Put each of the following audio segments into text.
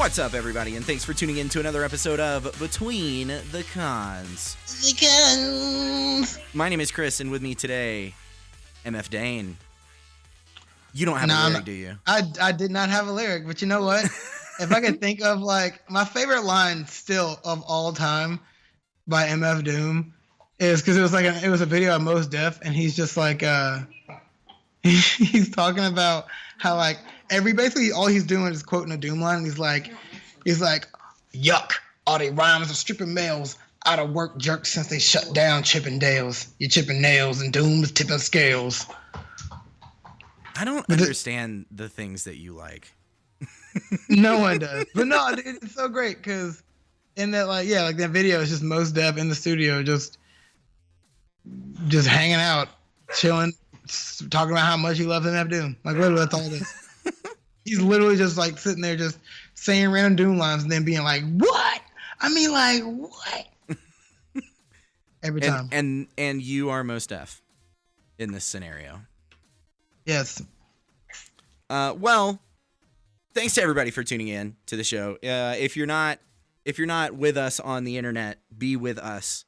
What's up, everybody, and thanks for tuning in to another episode of Between the Cons. My name is Chris, and with me today, MF Dane. You don't have a lyric, do you? I did not have a lyric, but you know what? If I could think of, like, my favorite line still of all time by MF Doom is because it was a video of Mos Def, and he's just like, he's talking about how, like, basically all he's doing is quoting a Doom line. And he's like, yuck, all they rhymes of stripping males out of work jerks since they shut down Chippendales. You're chipping nails and Doom's tipping scales. I don't understand the things that you like. No one does. But no, it's so great because in that, like, yeah, like that video is just Mos Def in the studio just hanging out, chilling, talking about how much he loves MF Doom. Like, literally, that's all it is. He's literally just like sitting there just saying random Doom lines and then being like, what? I mean, like, what? Every time. And you are Mos Def in this scenario. Yes. Well, thanks to everybody for tuning in to the show. If you're not with us on the internet, be with us.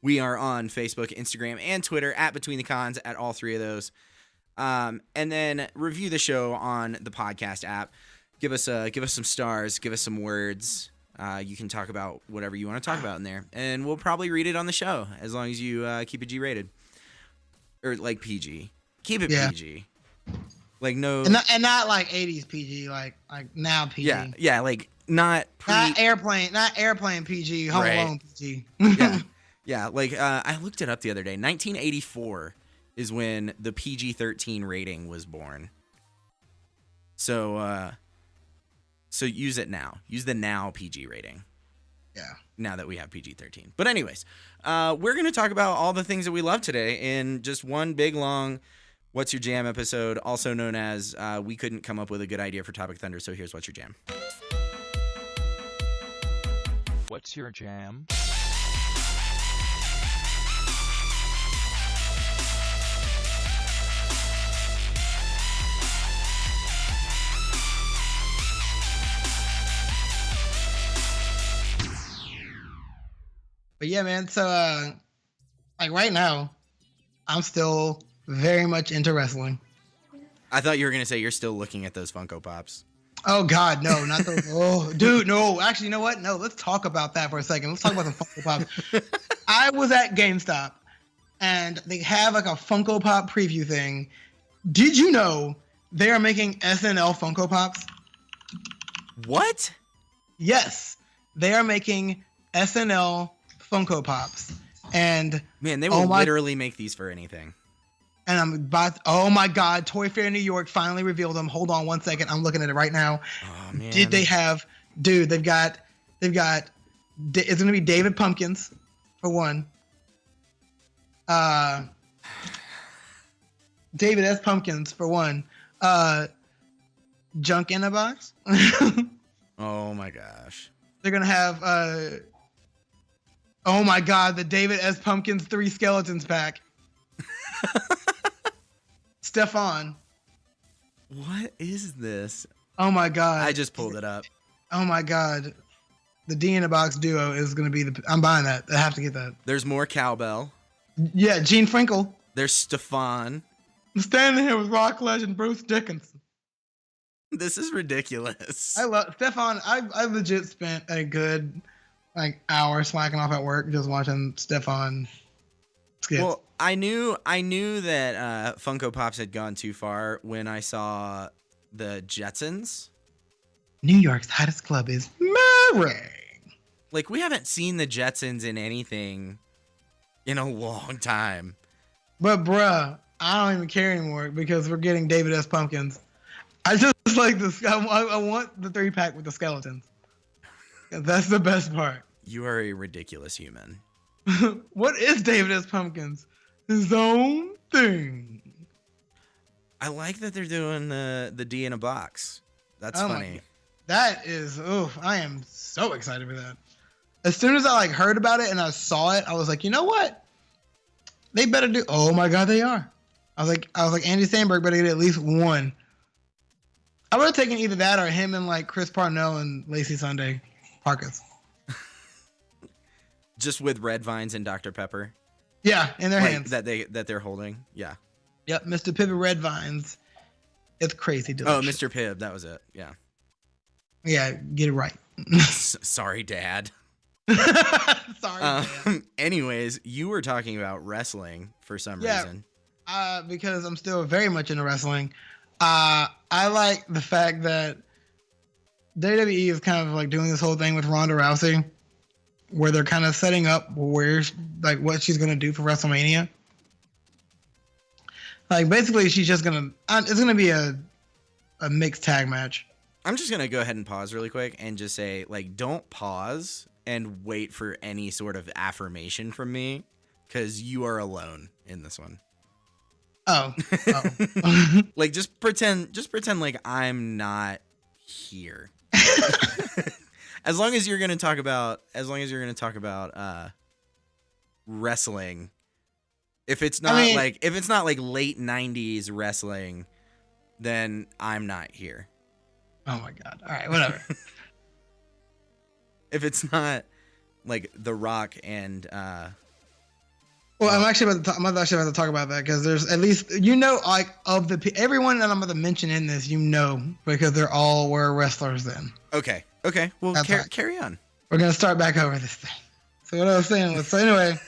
We are on Facebook, Instagram, and Twitter at Between the Cons, at all three of those. And then review the show on the podcast app. Give us some stars. Give us some words. You can talk about whatever you want to talk about in there, and we'll probably read it on the show as long as you keep it G-rated or like PG. Keep it PG. Like no, and not like 80s PG, like now PG. Yeah, like not airplane PG, Home Alone PG. Yeah. Like I looked it up the other day. 1984 is when the PG-13 rating was born. So use it now. Use the now PG rating. Yeah. Now that we have PG-13. But anyways, we're gonna talk about all the things that we love today in just one big long What's Your Jam episode, also known as we couldn't come up with a good idea for Topic Thunder, so here's What's Your Jam. What's your jam? But yeah, man, so like right now, I'm still very much into wrestling. I thought you were going to say you're still looking at those Funko Pops. Oh, God, no, not those. Oh, dude, no. Actually, you know what? No, let's talk about that for a second. Let's talk about the Funko Pops. I was at GameStop, and they have like a Funko Pop preview thing. Did you know they are making SNL Funko Pops? What? Yes, they are making SNL Funko Pops. And man, they will literally make these for anything. And I'm about, oh my God, Toy Fair New York finally revealed them. Hold on one second. I'm looking at it right now. Oh, man. Did they have, dude, they've got, it's going to be David Pumpkins for one. David S. Pumpkins for one. Junk in a Box. Oh my gosh. They're going to have, oh my God, the David S. Pumpkins 3 Skeletons pack. Stefan. What is this? Oh my God. I just pulled it up. Oh my God. The D in a Box duo is going to be I'm buying that. I have to get that. There's more cowbell. Yeah, Gene Frinkle. There's Stefan. I'm standing here with rock legend Bruce Dickinson. This is ridiculous. I love Stefan. I legit spent a good hour slacking off at work just watching Stefan skits. Well, I knew that Funko Pops had gone too far when I saw the Jetsons. New York's hottest club is Murray. Like, we haven't seen the Jetsons in anything in a long time. But bruh, I don't even care anymore because we're getting David S. Pumpkins. I just like this. I want the 3-pack with the skeletons. That's the best part. You are a ridiculous human. What is David S. Pumpkins? His own thing. I like that they're doing the D in a box. That's funny. That is, I am so excited for that. As soon as I heard about it and I saw it, I was like, you know what? They better do. Oh my God, they are. I was like, Andy Samberg better get at least one. I would have taken either that or him and like Chris Parnell and Lacey Sunday Parkins. Just with red vines and Dr. Pepper. Yeah, in their like, hands. that they're holding. Yeah. Yep, Mr. Pibb Red Vines. It's crazy delicious. Oh, Mr. Pibb, that was it. Yeah. Yeah, get it right. Sorry, Dad. Sorry, Dad. Anyways, you were talking about wrestling for some reason. Because I'm still very much into wrestling. I like the fact that WWE is kind of like doing this whole thing with Ronda Rousey, where they're kind of setting up like what she's gonna do for WrestleMania. Like basically, she's just gonna. It's gonna be a mixed tag match. I'm just gonna go ahead and pause really quick and just say, like, don't pause and wait for any sort of affirmation from me, because you are alone in this one. Oh. Like, just pretend like I'm not here. As long as you're gonna talk about wrestling. If it's not like late 90s wrestling, then I'm not here. Oh my god. All right, whatever. If it's not like The Rock and well, I'm actually about to talk about that because there's at least like of everyone that I'm about to mention in this, because they're all were wrestlers then. Okay. Well, carry on. We're gonna start back over this thing. So what I was saying was, anyway,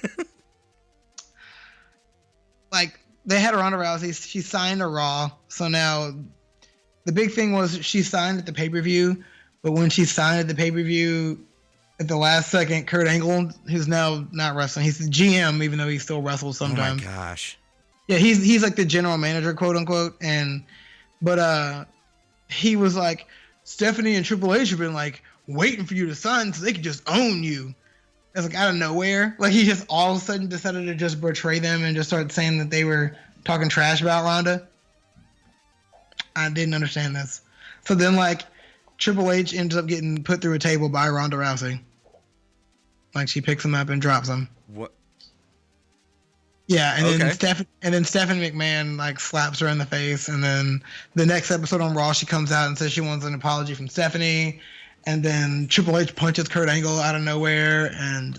like they had Ronda Rousey, she signed a Raw, so now the big thing was she signed at the pay-per-view, but when she signed at the pay-per-view at the last second, Kurt Angle, who's now not wrestling, he's the GM, even though he still wrestles sometimes. Oh my gosh. Yeah, he's like the general manager, quote unquote, but he was like, Stephanie and Triple H have been like waiting for you to sign so they could just own you. It's like out of nowhere. Like he just all of a sudden decided to just betray them and just start saying that they were talking trash about Ronda. I didn't understand this. So then like Triple H ends up getting put through a table by Ronda Rousey. Like she picks him up and drops him. What? Yeah, and then Stephanie McMahon like slaps her in the face, and then the next episode on Raw she comes out and says she wants an apology from Stephanie, and then Triple H punches Kurt Angle out of nowhere, and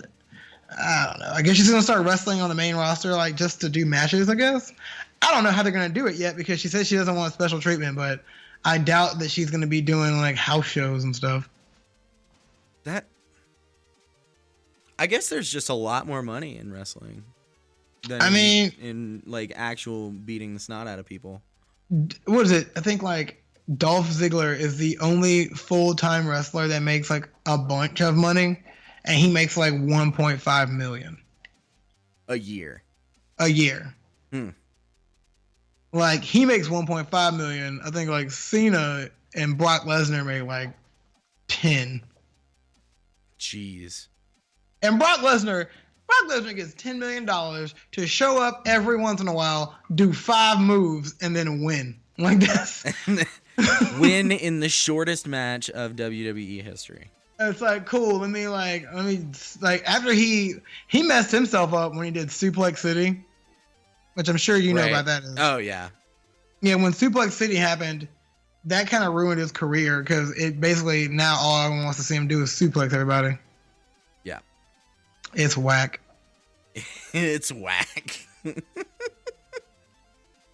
I don't know. I guess she's gonna start wrestling on the main roster like just to do matches, I guess. I don't know how they're gonna do it yet because she says she doesn't want special treatment, but I doubt that she's gonna be doing like house shows and stuff. I guess there's just a lot more money in wrestling. In like actual beating the snot out of people. What is it? I think like Dolph Ziggler is the only full-time wrestler that makes like a bunch of money, and he makes like 1.5 million a year. Like he makes 1.5 million. I think like Cena and Brock Lesnar make like 10. Jeez. And Brock Lesnar gets $10 million to show up every once in a while, do 5 moves, and then win. Like this. Win in the shortest match of WWE history. It's like, cool. Let me after he messed himself up when he did Suplex City, which I'm sure you know about that. Oh, yeah. Yeah, when Suplex City happened, that kind of ruined his career because it basically now all everyone wants to see him do is suplex everybody. Yeah. It's whack. It's whack. It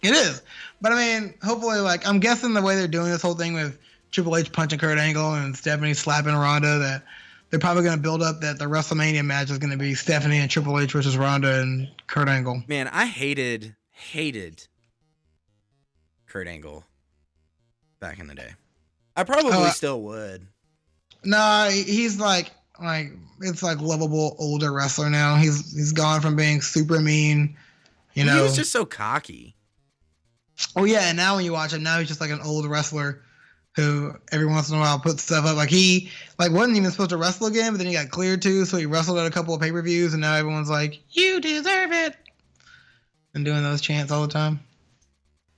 is. But I mean, hopefully, like, I'm guessing the way they're doing this whole thing with Triple H punching Kurt Angle and Stephanie slapping Ronda, that they're probably going to build up that the WrestleMania match is going to be Stephanie and Triple H versus Ronda and Kurt Angle. Man, I hated Kurt Angle back in the day. I probably still would. No, he's like it's like lovable older wrestler now. He's gone from being super mean, you know. He was just so cocky. Oh yeah, and now when you watch him, now he's just like an old wrestler who every once in a while puts stuff up. Like he wasn't even supposed to wrestle again, but then he got cleared to, so he wrestled at a couple of pay-per-views, and now everyone's like, "You deserve it," and doing those chants all the time.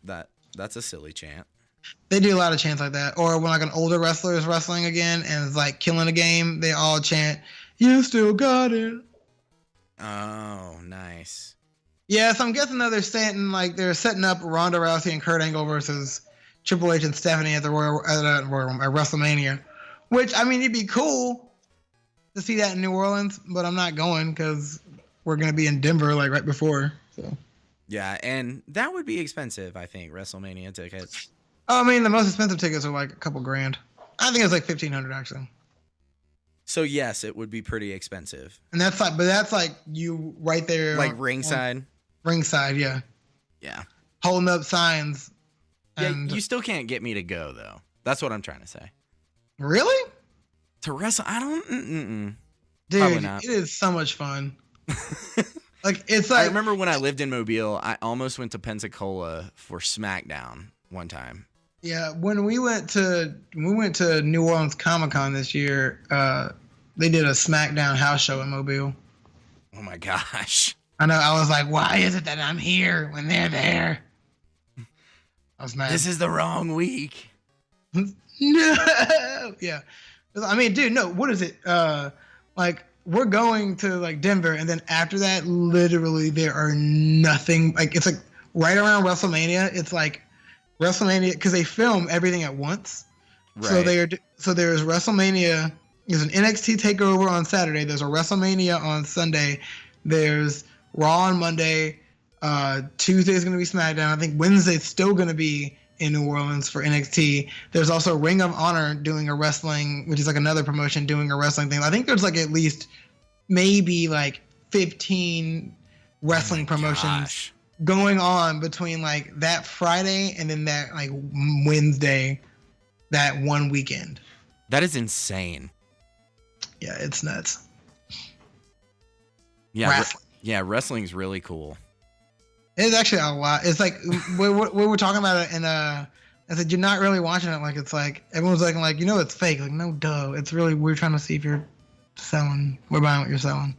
That's a silly chant. They do a lot of chants like that. Or when like an older wrestler is wrestling again and is like killing a game, they all chant, "You still got it." Oh, nice. Yeah, so I'm guessing though they're setting up Ronda Rousey and Kurt Angle versus Triple H and Stephanie at the at WrestleMania, which I mean it'd be cool to see that in New Orleans, but I'm not going because we're gonna be in Denver like right before. So Yeah, and that would be expensive, I think, WrestleMania tickets. I mean the most expensive tickets are like a couple grand. I think it's like $1,500 actually. So yes, it would be pretty expensive. And that's like you right there, Like ringside. Ringside, yeah, Yeah. holding up signs. Yeah, And you still can't get me to go though. That's what I'm trying to say. really, To wrestle, I don't. Probably dude, not. it is so much fun. Like it's like I remember when I lived in Mobile, I almost went to Pensacola for SmackDown one time. yeah, when we went to New Orleans Comic-Con this year, they did a SmackDown house show in Mobile. Oh my gosh. I know. I was like, why is it that I'm here when they're there? I was mad. This is the wrong week. No. Yeah. I mean, dude, no. What is it? Like we're going to like Denver, and then after that, literally there are nothing. Like it's like right around WrestleMania. It's like WrestleMania because they film everything at once. Right. So there's WrestleMania. There's an NXT takeover on Saturday. There's a WrestleMania on Sunday. There's Raw on Monday. Tuesday's going to be SmackDown. I think Wednesday's still going to be in New Orleans for NXT. There's also Ring of Honor doing a wrestling, which is like another promotion doing a wrestling thing. I think there's like at least maybe like 15 wrestling promotions Gosh. going on between like that Friday and then that like Wednesday, that one weekend. That is insane. Yeah, it's nuts. Yeah. Wrestling. Wrestling's really cool. It's actually a lot. It's like we were talking about it, and I said you're not really watching it. Like it's like everyone's like you know it's fake. Like no, duh. It's really we're trying to see if you're selling. We're buying what you're selling.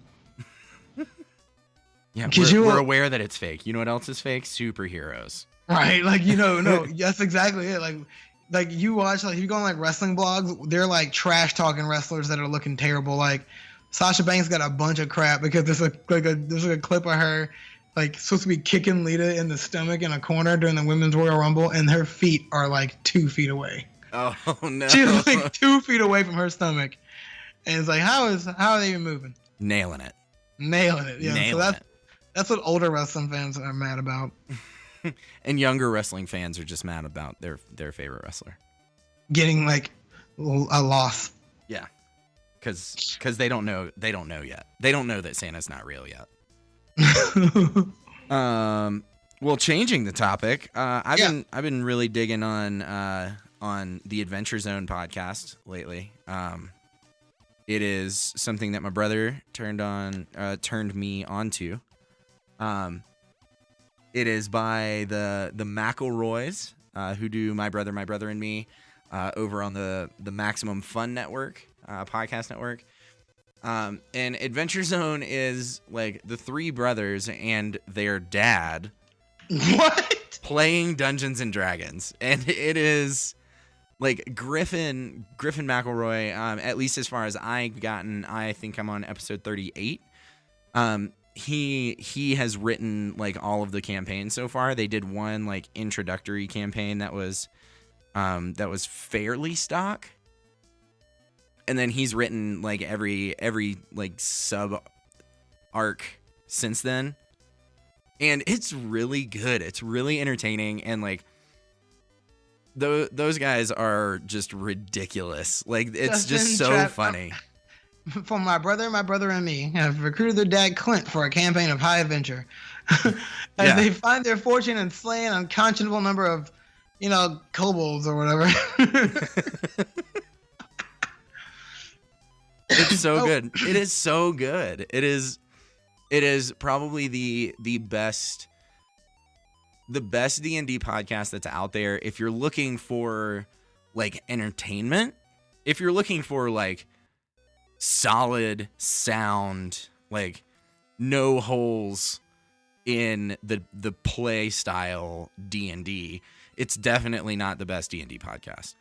Yeah, 'Cause we're aware that it's fake. You know what else is fake? Superheroes. Right. Like no, that's exactly it. Like you watch if you go on like wrestling blogs, they're like trash talking wrestlers that are looking terrible. Like Sasha Banks got a bunch of crap because there's a clip of her like supposed to be kicking Lita in the stomach in a corner during the Women's Royal Rumble, and her feet are like 2 feet away. Oh no. She's like 2 feet away from her stomach, and it's like how are they even moving? Nailing it. Yeah. Nailing it. That's what older wrestling fans are mad about. And younger wrestling fans are just mad about their favorite wrestler. Getting like a loss. Yeah. Cuz they don't know yet. They don't know that Santa's not real yet. Well, changing the topic, I've been really digging on the Adventure Zone podcast lately. It is something that my brother turned me onto. It is by the McElroys, who do My Brother and Me, over on the Maximum Fun Network, podcast network. And Adventure Zone is like the three brothers and their dad What? playing Dungeons and Dragons. And it is like Griffin McElroy, at least as far as I've gotten, I think I'm on episode 38. He has written like all of the campaigns so far. They did one like introductory campaign that was fairly stock. And then he's written like every like sub arc since then. And it's really good. It's really entertaining, and like those guys are just ridiculous. Like it's just so funny. For my brother and me have recruited their dad Clint for a campaign of high adventure. As they find their fortune in slaying an unconscionable number of, kobolds or whatever. It's so good. It is so good. It is probably the best D&D podcast that's out there. If you're looking for like entertainment, if you're looking for like solid sound, like no holes in the play style D&D, it's definitely not the best D&D podcast.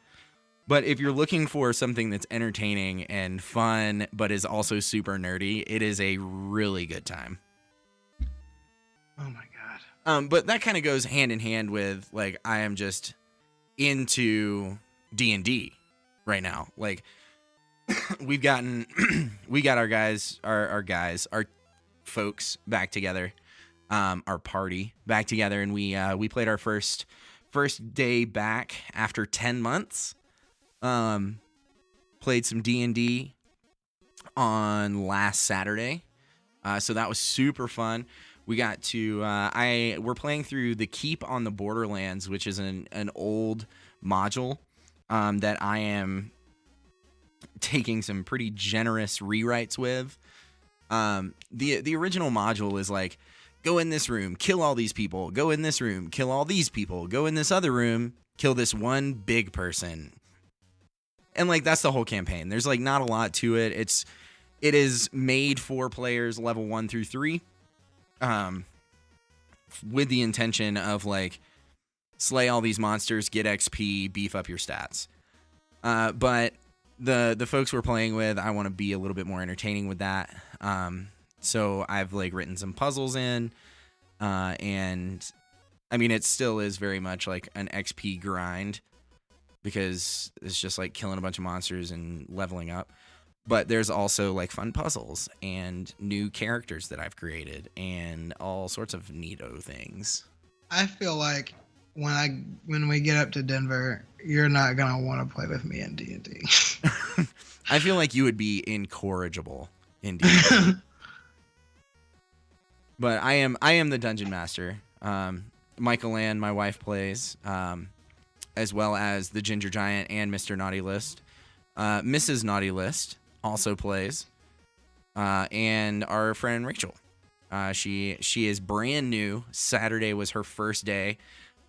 But if you're looking for something that's entertaining and fun, but is also super nerdy, it is a really good time. Oh my God. But that kind of goes hand in hand with like, I am just into D&D right now. Like we got our folks back together, our party back together, and we played our first day back after 10 months. Played some D&D on last Saturday. So that was super fun. We got to we're playing through the Keep on the Borderlands, which is an old module that I am taking some pretty generous rewrites with. The original module is like, go in this room, kill all these people, go in this room, kill all these people, go in this other room, kill this one big person. And like that's the whole campaign. There's like not a lot to it. It is made for players level 1 through 3. With the intention of like slay all these monsters, get XP, beef up your stats. But the folks we're playing with, I want to be a little bit more entertaining with that. So I've like written some puzzles in, and I mean it still is very much like an XP grind because it's just like killing a bunch of monsters and leveling up. But there's also like fun puzzles and new characters that I've created and all sorts of neato things. I feel like when we get up to Denver, you're not gonna want to play with me in D&D. I feel like you would be incorrigible in D&D. But I am the dungeon master. Michael Ann, my wife, plays, as well as the Ginger Giant and Mr. Naughty List. Mrs. Naughty List also plays, and our friend Rachel. She is brand new. Saturday was her first day,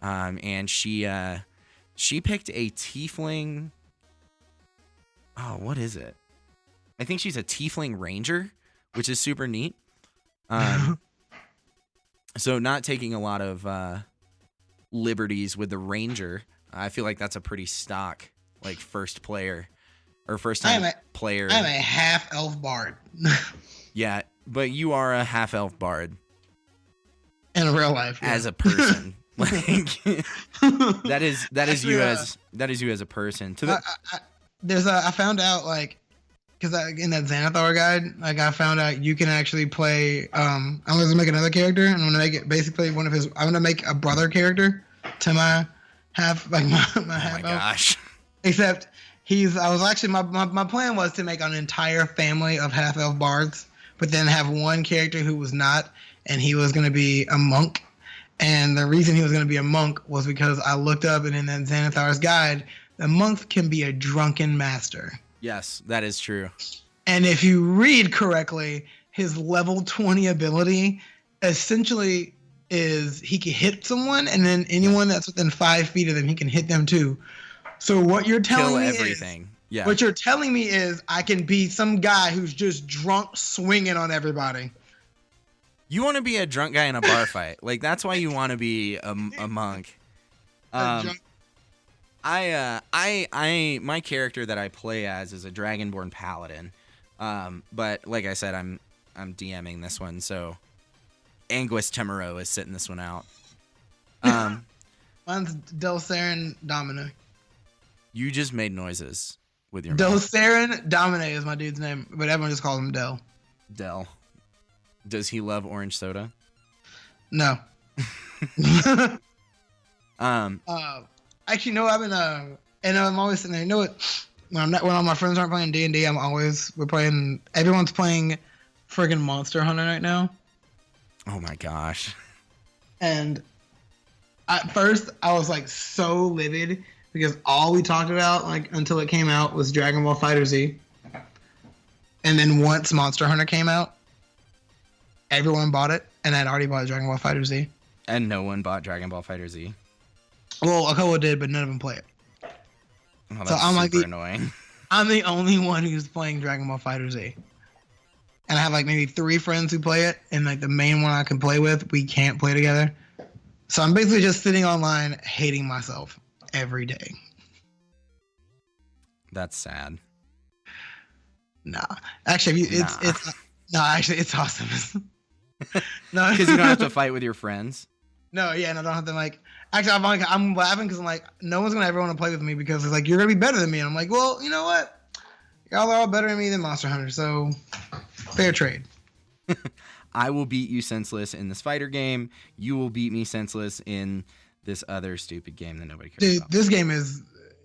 and she picked a tiefling. Oh, what is it? I think she's a tiefling ranger, which is super neat. So not taking a lot of liberties with the ranger. I feel like that's a pretty stock like first player. Or first time player. I'm a half elf bard. Yeah, but you are a half elf bard. In real life. Yeah. As a person. Like that is Actually, you as a person. I found out like because in that Xanathar guide, like I found out you can actually play I'm gonna make another character and I'm gonna make it basically I'm gonna make a brother character to my half like my half elf. Oh my gosh. Except my plan was to make an entire family of half elf bards, but then have one character who was not, and he was going to be a monk. And the reason he was going to be a monk was because I looked up and in that Xanathar's guide, the monk can be a drunken master. Yes, that is true. And if you read correctly, his level 20 ability essentially is he can hit someone, and then anyone that's within 5 feet of them, he can hit them too. So what you're telling me everything. Yeah. What you're telling me is I can be some guy who's just drunk swinging on everybody. You want to be a drunk guy in a bar fight. Like that's why you want to be a monk. My character that I play as is a Dragonborn Paladin. But like I said, I'm DMing this one, so Anguis Temuro is sitting this one out. Mine's Delsarin Domino. You just made noises with your mouth. Delsarin Domine is my dude's name, but everyone just calls him Del. Del. Does he love orange soda? No. Actually, no. I've been and I'm always sitting there. You know what? When all my friends aren't playing D&D, everyone's playing friggin' Monster Hunter right now. Oh my gosh. And at first, I was like so livid because all we talked about like until it came out was Dragon Ball FighterZ. And then once Monster Hunter came out, everyone bought it, and I'd already bought Dragon Ball FighterZ. And no one bought Dragon Ball FighterZ. Well, a couple did, but none of them play it. Oh, that's so I'm super annoying. I'm the only one who's playing Dragon Ball FighterZ. And I have like maybe 3 friends who play it, and like the main one I can play with, we can't play together. So I'm basically just sitting online hating myself every day. That's sad. Nah. Actually, it's awesome. No, because you don't have to fight with your friends. No, yeah, and I don't have to like. Actually, I'm laughing because I'm like, no one's gonna ever want to play with me because it's like you're gonna be better than me, and I'm like, well, you know what? Y'all are all better than me than Monster Hunter, so fair trade. I will beat you senseless in this fighter game. You will beat me senseless in this other stupid game that nobody cares Dude, about. this game is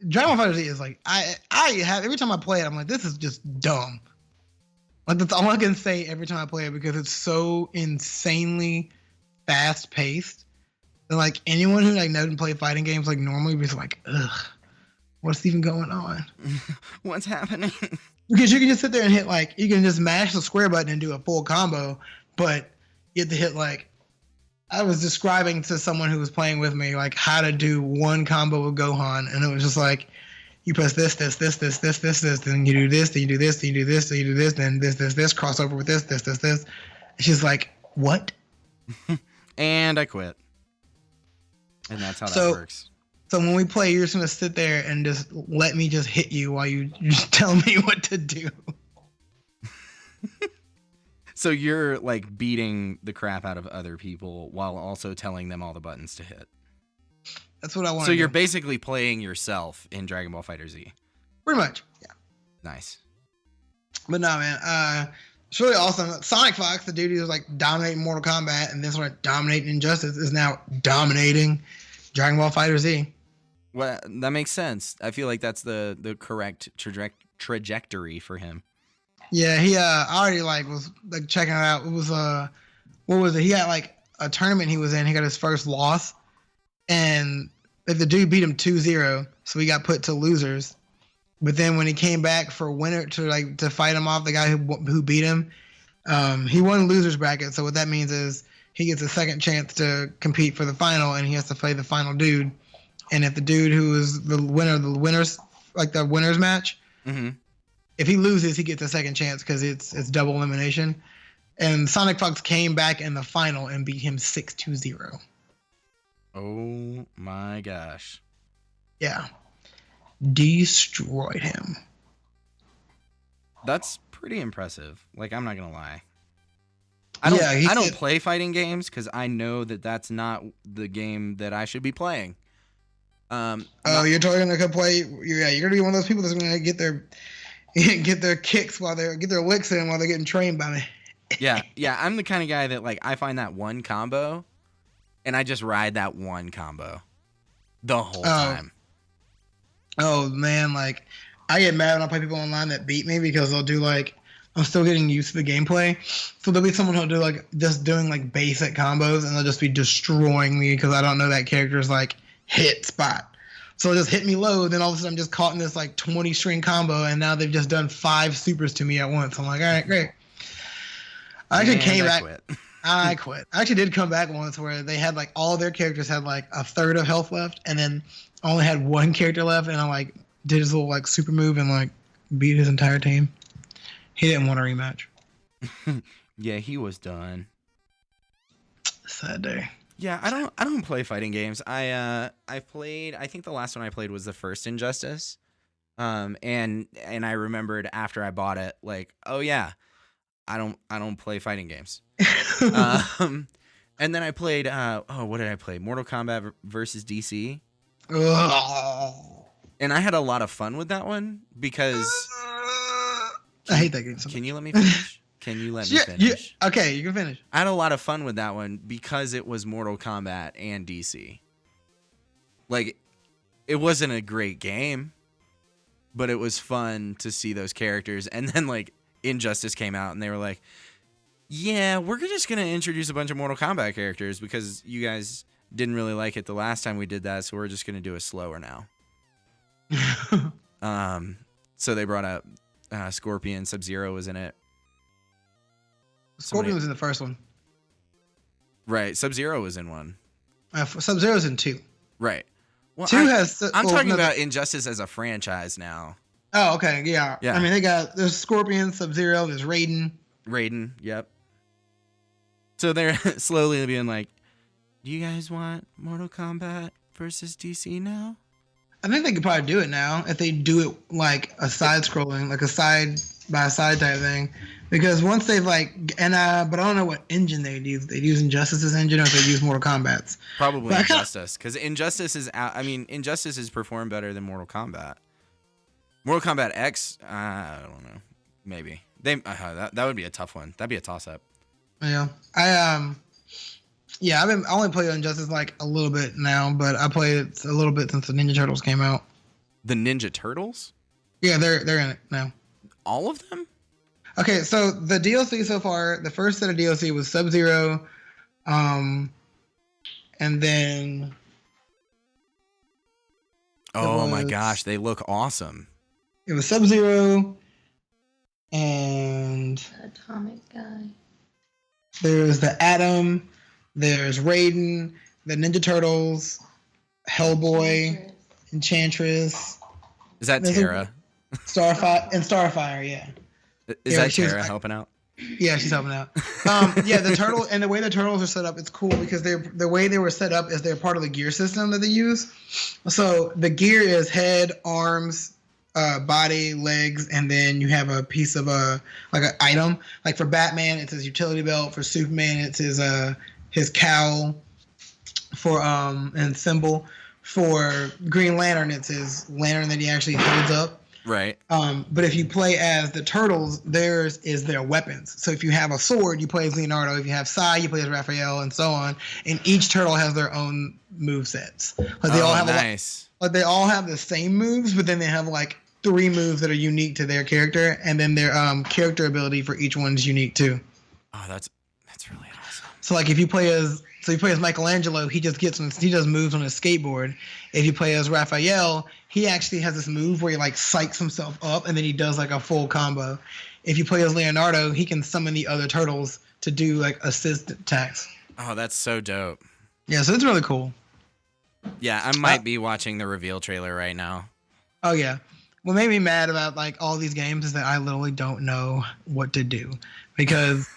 Dragon Ball FighterZ is like I have every time I play it, I'm like, this is just dumb. Like that's all I can say every time I play it because it's so insanely fast paced. And like anyone who like doesn't play fighting games like normally is like, ugh, what's even going on? What's happening? Because you can just sit there and hit like you can just mash the square button and do a full combo, but you have to hit like I was describing to someone who was playing with me like how to do one combo with Gohan, and it was just like you press this, then you do this, then you do this, then you do this, then you do this, then this, crossover with this. And she's like, what? And I quit. And that's how that works. So when we play, you're just gonna sit there and just let me just hit you while you just tell me what to do. So you're like beating the crap out of other people while also telling them all the buttons to hit. That's what I want. So you're basically playing yourself in Dragon Ball FighterZ. Pretty much, yeah. Nice. But no, man, it's really awesome. Sonic Fox, the dude who was like dominating Mortal Kombat and then sort of dominating Injustice, is now dominating Dragon Ball FighterZ. Well, that makes sense. I feel like that's the correct trajectory for him. Yeah, he already like was like checking it out. It was what was it? He had like a tournament he was in. He got his first loss, and like, the dude beat him 2-0, so he got put to losers. But then when he came back for winner to fight him off, the guy who beat him, he won losers bracket. So what that means is he gets a second chance to compete for the final, and he has to play the final dude. And if the dude who is the winners match, mm-hmm. if he loses, he gets a second chance because it's double elimination. And Sonic Fox came back in the final and beat him 6-0. Oh my gosh. Yeah. Destroyed him. That's pretty impressive. Like, I'm not going to lie. I don't play fighting games because I know that that's not the game that I should be playing. You're totally gonna play. Yeah, you're gonna be one of those people that's gonna get their kicks get their licks in while they're getting trained by me. Yeah. I'm the kind of guy that like I find that one combo, and I just ride that one combo the whole time. Oh man, like I get mad when I play people online that beat me because they'll do like I'm still getting used to the gameplay. So there'll be someone who'll do like just doing like basic combos, and they'll just be destroying me because I don't know that character's like hit spot. So they'll just hit me low, then all of a sudden I'm just caught in this like 20 string combo, and now they've just done 5 supers to me at once. I'm like, all right, great. I actually came back. I quit. I actually did come back once where they had like all their characters had like a third of health left, and then only had one character left, and I like did his little like super move and like beat his entire team. He didn't want a rematch. Yeah, he was done. Sad day. Yeah, I don't play fighting games. I played. I think the last one I played was the first Injustice, and I remembered after I bought it, like, oh yeah, I don't play fighting games. And then I played. What did I play? Mortal Kombat versus DC. Ugh. And I had a lot of fun with that one because I hate that game. Can you let me finish? Can you let me finish? Yeah, okay, you can finish. I had a lot of fun with that one because it was Mortal Kombat and DC. Like, it wasn't a great game, but it was fun to see those characters. And then, like, Injustice came out, and they were like, yeah, we're just going to introduce a bunch of Mortal Kombat characters because you guys didn't really like it the last time we did that, so we're just going to do it slower now. So they brought up Scorpion. Sub-Zero was in it. Scorpion was in the first one. Right. Sub-Zero was in one. Sub-Zero's in 2. Right. Well, I'm talking about Injustice as a franchise now. Oh, okay. Yeah. I mean, there's Scorpion, Sub-Zero, there's Raiden. Yep. So they're slowly being like, do you guys want Mortal Kombat versus DC now? I think they could probably do it now if they do it like a side-scrolling, like a side-by-side type thing, Because once they've but I don't know what engine they'd use. They'd use Injustice's engine, or they'd use Mortal Kombat's. Probably Injustice, because Injustice is performed better than Mortal Kombat. Mortal Kombat X, I don't know, maybe that would be a tough one. That'd be a toss up. Yeah, I only played Injustice like a little bit now, but I played it a little bit since the Ninja Turtles came out. The Ninja Turtles? Yeah, they're in it now. All of them? Okay, so the DLC so far, the first set of DLC was Sub-Zero, and then... Oh my gosh, they look awesome. It was Sub-Zero, and... Atomic guy. There's the Atom, there's Raiden, the Ninja Turtles, Hellboy, Enchantress. Is that Terra? Starfire, yeah. Is that Terra helping out? Yeah, she's helping out. Yeah, the turtle and the way the turtles are set up, it's cool because the way they were set up is they're part of the gear system that they use. So the gear is head, arms, body, legs, and then you have a piece of an item. Like for Batman, it's his utility belt. For Superman, it's his cowl. For and symbol. For Green Lantern, it's his lantern that he actually holds up. Right. But if you play as the Turtles, theirs is their weapons. So if you have a sword, you play as Leonardo. If you have Sai, you play as Raphael, and so on. And each turtle has their own move sets. Like they all have nice. They all have the same moves, but then they have like 3 moves that are unique to their character, and then their character ability for each one is unique too. Oh, that's really awesome. So like if you play as Michelangelo, he does moves on his skateboard. If you play as Raphael, he actually has this move where he like psychs himself up and then he does like a full combo. If you play as Leonardo, he can summon the other turtles to do like assist attacks. Oh, that's so dope. Yeah, so it's really cool. Yeah, I might be watching the reveal trailer right now. Oh yeah. What made me mad about like all these games is that I literally don't know what to do. Because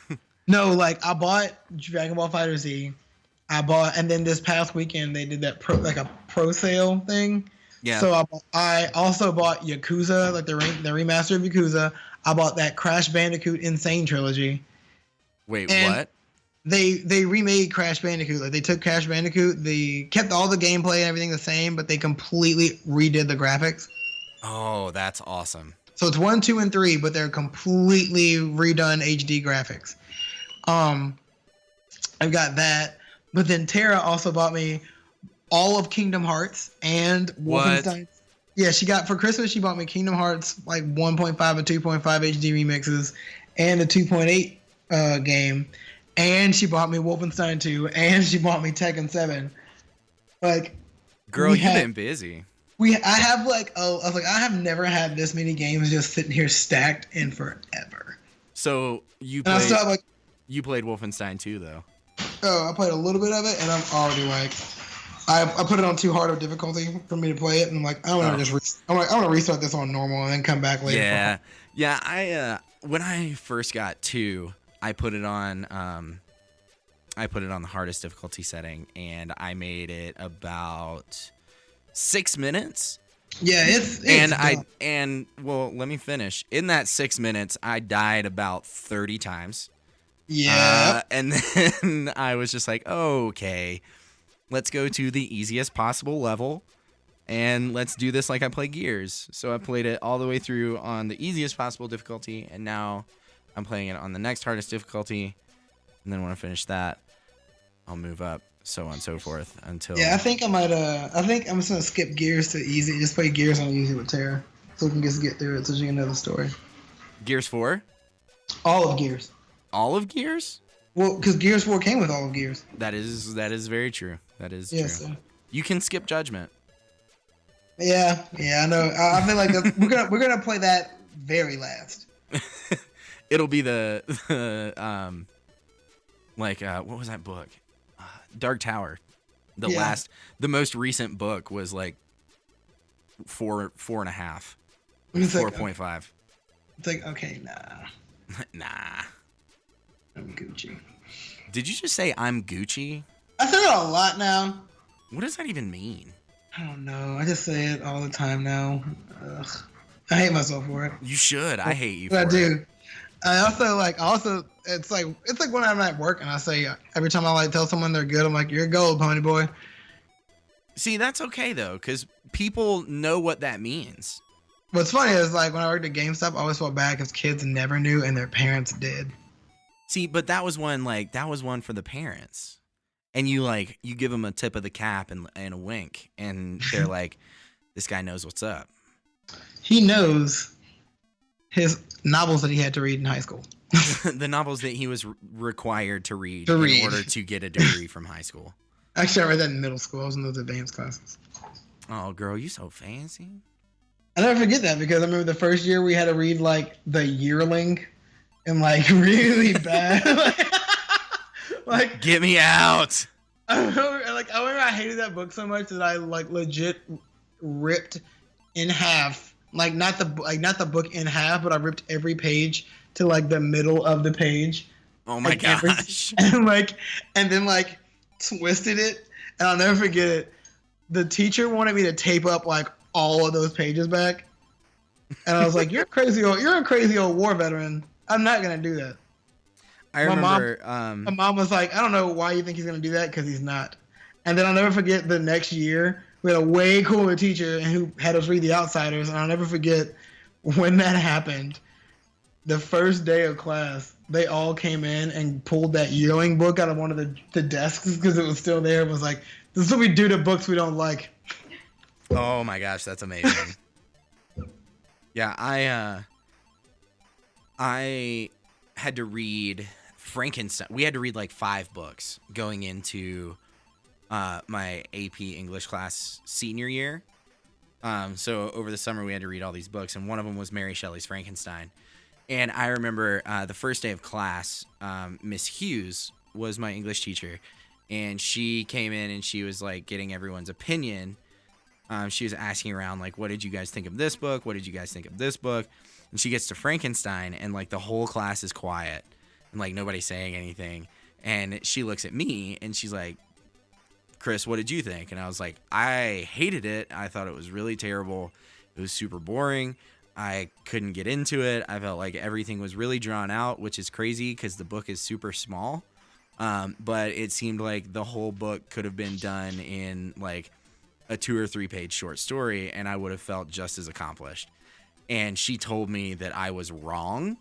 I bought Dragon Ball FighterZ. And then this past weekend they did that pro sale thing. Yeah. So I also bought Yakuza, like the remaster of Yakuza. I bought that Crash Bandicoot Insane trilogy. Wait, and what? They remade Crash Bandicoot. Like they took Crash Bandicoot, they kept all the gameplay and everything the same, but they completely redid the graphics. Oh, that's awesome. So it's 1, 2, and 3, but they're completely redone HD graphics. I've got that. But then Tara also bought me all of Kingdom Hearts and Wolfenstein. Yeah, for Christmas, she bought me Kingdom Hearts like 1.5 and 2.5 HD remixes and the 2.8 game. And she bought me Wolfenstein 2 and she bought me Tekken 7. Like, girl, you've been busy. I have never had this many games just sitting here stacked in forever. So you played Wolfenstein 2 though. Oh, I played a little bit of it, and I'm already like, I put it on too hard of difficulty for me to play it, and I'm like, I want to restart this on normal and then come back later. Yeah. I when I first got 2, I put it on the hardest difficulty setting, and I made it about 6 minutes. Yeah, well, let me finish. In that 6 minutes, I died about 30 times. Yeah. And then I was just like, okay, let's go to the easiest possible level and let's do this like I play Gears. So I played it all the way through on the easiest possible difficulty, and now I'm playing it on the next hardest difficulty. And then when I finish that, I'll move up, so on and so forth until... Yeah, I think I'm just going to skip Gears to easy. Just play Gears on easy with Tara so we can just get through it so she can know the story. Gears 4? All of Gears. All of Gears? Well, because Gears 4 came with all of Gears. That is very true. That is true. So. You can skip Judgment. Yeah, I know. I feel like we're gonna play that very last. It'll be the what was that book? Dark Tower. The most recent book was like 4.5, 4.5. It's like, okay, nah. Nah. I'm Gucci. Did you just say I'm Gucci? I say that a lot now. What does that even mean? I don't know. I just say it all the time now. Ugh. I hate myself for it. You should. I hate you But for I it. do. it's like when I'm at work and I say every time I like tell someone they're good, I'm like, you're gold, pony boy. See, that's okay though, because people know what that means. What's funny is like when I worked at GameStop, I always felt bad because kids never knew and their parents did. See, but that was one for the parents. And you give them a tip of the cap and a wink, and they're like, this guy knows what's up. He knows his novels that he had to read in high school. The novels that he was required to read in order to get a degree from high school. Actually, I read that in middle school. I was in those advanced classes. Oh, girl, you so fancy. I never forget that because I remember the first year we had to read like The Yearling and like really bad. Like, get me out. I remember I hated that book so much that I like legit ripped in half. Like not the book in half, but I ripped every page to like the middle of the page. Oh my gosh. And then twisted it, and I'll never forget it. The teacher wanted me to tape up like all of those pages back, and I was like, you're a crazy old war veteran. I'm not gonna do that. I remember my mom was like, I don't know why you think he's gonna do that, because he's not. And then I'll never forget the next year we had a way cooler teacher who had us read The Outsiders, and I'll never forget when that happened. The first day of class, they all came in and pulled that Yearling book out of one of the desks because it was still there. It was like, this is what we do to books we don't like. Oh my gosh, that's amazing. Yeah, I had to read Frankenstein. We had to read like 5 books going into my AP English class senior year. So over the summer we had to read all these books, and one of them was Mary Shelley's Frankenstein. And I remember the first day of class, Miss Hughes was my English teacher, and she came in and she was like getting everyone's opinion. She was asking around like, what did you guys think of this book? What did you guys think of this book? And she gets to Frankenstein, and like the whole class is quiet and like nobody's saying anything. And she looks at me and she's like, Chris, what did you think? And I was like, I hated it. I thought it was really terrible. It was super boring. I couldn't get into it. I felt like everything was really drawn out, which is crazy because the book is super small. But it seemed like the whole book could have been done in like a 2 or 3 page short story, and I would have felt just as accomplished. And she told me that I was wrong.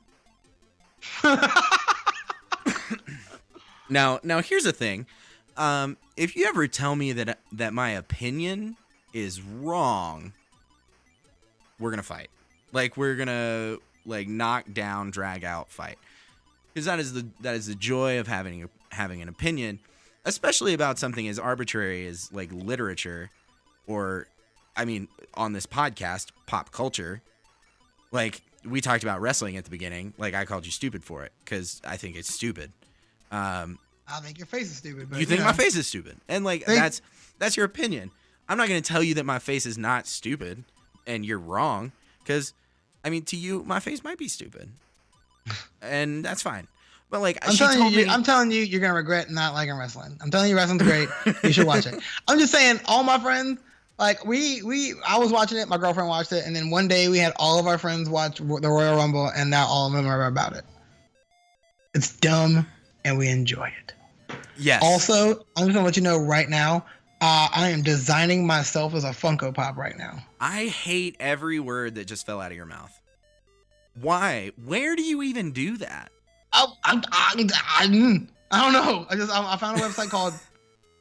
Now here's the thing. If you ever tell me that my opinion is wrong, we're gonna fight. Like, we're gonna like knock down, drag out, fight. Because that is the joy of having an opinion, especially about something as arbitrary as like literature, or, I mean, on this podcast, pop culture. Like, we talked about wrestling at the beginning. Like, I called you stupid for it because I think it's stupid. I think your face is stupid. But, you think my face is stupid, and like that's your opinion. I'm not gonna tell you that my face is not stupid and you're wrong, because, I mean, to you, my face might be stupid, and that's fine. But like, I'm telling you, you're gonna regret not liking wrestling. I'm telling you, wrestling's great. You should watch it. I'm just saying, all my friends, like I was watching it. My girlfriend watched it, and then one day we had all of our friends watch the Royal Rumble, and now all of them are about it. It's dumb, and we enjoy it. Yes. Also, I'm just gonna let you know right now, I am designing myself as a Funko Pop right now. I hate every word that just fell out of your mouth. Why? Where do you even do that? I don't know. I found a website called.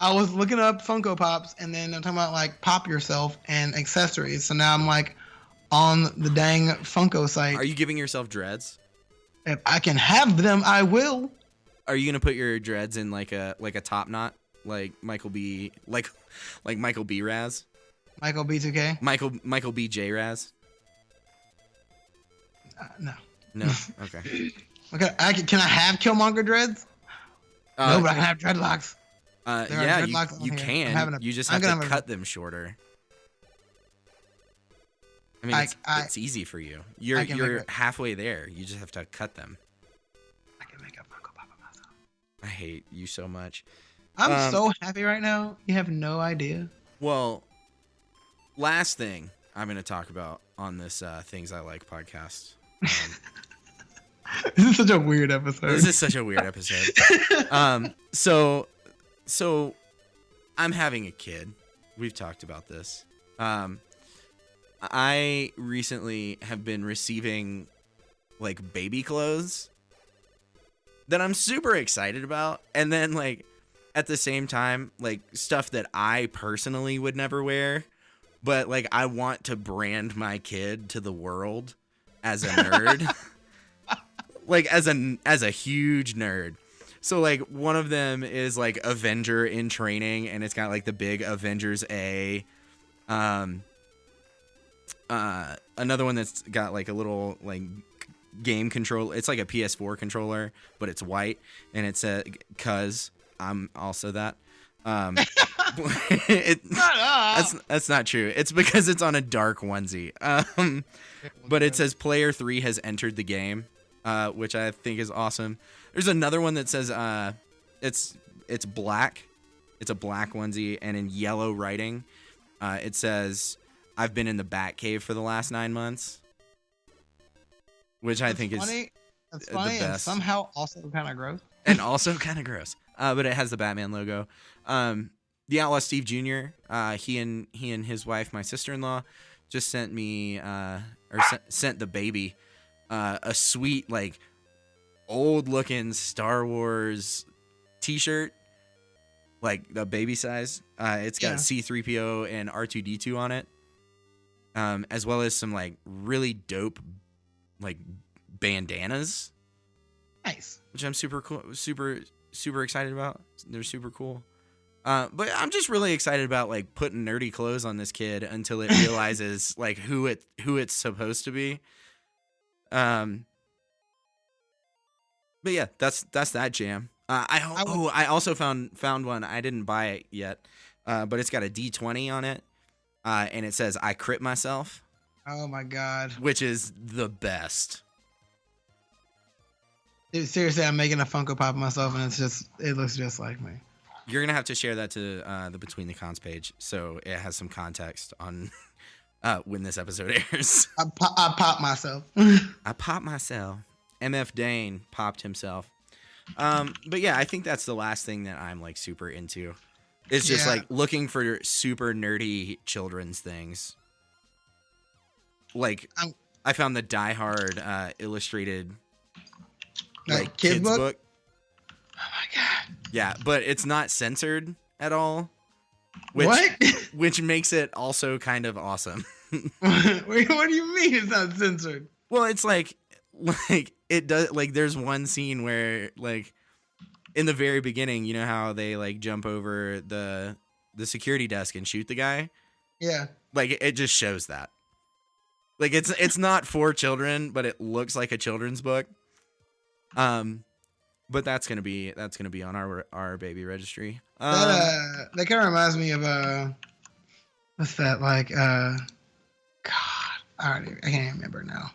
I was looking up Funko Pops, and then I'm talking about like pop yourself and accessories. So now I'm like on the dang Funko site. Are you giving yourself dreads? If I can have them, I will. Are you gonna put your dreads in like a top knot, like Michael B, like Michael B. Raz? Michael B2K. Michael B. J. Raz. No. No. Okay. Okay. Can I have Killmonger dreads? No, but I can have dreadlocks. Yeah, you can. You just have to cut them shorter. I mean, it's easy for you. You're halfway there. You just have to cut them. I can make a Funko Pop of myself. I hate you so much. I'm so happy right now. You have no idea. Well, last thing I'm going to talk about on this Things I Like podcast. This is such a weird episode. This is such a weird episode. So I'm having a kid. We've talked about this. I recently have been receiving like baby clothes that I'm super excited about, and then like at the same time like stuff that I personally would never wear, but like I want to brand my kid to the world as a nerd. Like as a huge nerd. So like one of them is like Avenger in training, and it's got like the big Avengers A. Another one that's got like a little like game control. It's like a PS4 controller, but it's white, and it's cuz I'm also that. That's not true. It's because it's on a dark onesie. But it says player 3 has entered the game, which I think is awesome. There's another one that says it's black. It's a black onesie, and in yellow writing, it says I've been in the Batcave for the last 9 months, which I think funny. is That's funny the and best. somehow also kind of gross. And also kind of gross. But it has the Batman logo. The Outlaw Steve Jr. He and his wife, my sister-in-law, just sent me sent the baby a sweet like old-looking Star Wars T-shirt, like the baby size. It's got C-3PO and R2-D2 on it, as well as some like really dope like bandanas. Nice. Which I'm super excited about. They're super cool. But I'm just really excited about like putting nerdy clothes on this kid until it realizes like who it's supposed to be. But yeah, that's that jam. I also found one. I didn't buy it yet, but it's got a D20 on it, and it says I crit myself. Oh my god. Which is the best. Dude, seriously, I'm making a Funko Pop myself, and it looks just like me. You're gonna have to share that to the Between the Cons page, so it has some context on when this episode airs. I pop myself. I popped myself. MF Dane popped himself. But yeah, I think that's the last thing that I'm like super into. It's just like looking for super nerdy children's things. Like I found the Die Hard illustrated like kids book. Oh my god. Yeah, but it's not censored at all. Which makes it also kind of awesome. What do you mean it's not censored? Well, it's like it does, like there's one scene where like in the very beginning, you know how they like jump over the security desk and shoot the guy? Yeah. Like it just shows that. Like it's not for children, but it looks like a children's book. But that's gonna be on our baby registry. That kind of reminds me of what's that like? God, I can't remember now.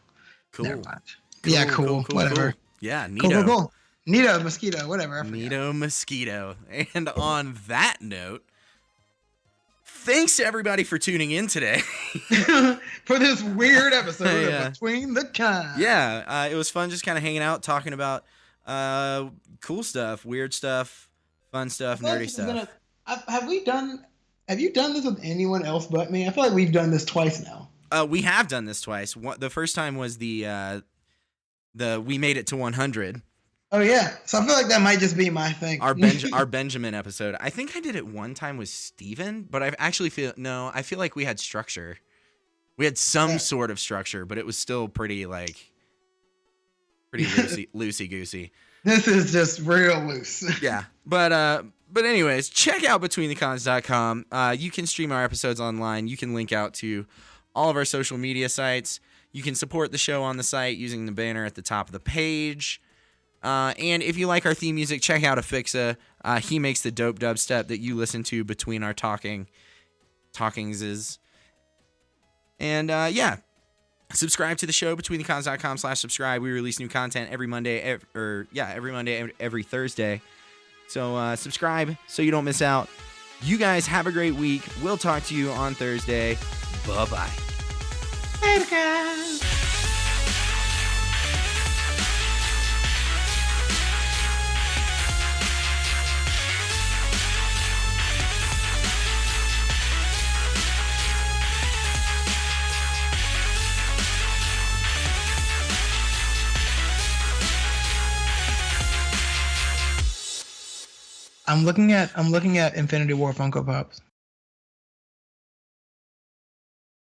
Cool. Never mind. Yeah, cool. Whatever. Cool. Yeah, neato. Cool. Neato mosquito. Whatever. Neato mosquito. And on that note, thanks to everybody for tuning in today. For this weird episode of Between the Cons. Yeah, it was fun just kind of hanging out, talking about cool stuff, weird stuff, fun stuff, nerdy stuff. Have you done this with anyone else but me? I feel like we've done this twice now. We have done this twice. The first time was the we made it to 100. Oh yeah, so I feel like that might just be my thing. Our Benjamin episode. I think I did it one time with Steven, but I feel like we had structure. We had some sort of structure, but it was still pretty loosey goosey. This is just real loose. Yeah, but anyways, check out betweenthecons.com. You can stream our episodes online. You can link out to all of our social media sites. You can support the show on the site using the banner at the top of the page. And if you like our theme music, check out Afixa. He makes the dope dubstep that you listen to between our talkings. And subscribe to the show, betweenthecons.com/subscribe. We release new content every Monday, every Thursday. So subscribe so you don't miss out. You guys have a great week. We'll talk to you on Thursday. Bye-bye. Later, guys. I'm looking at Infinity War Funko Pops.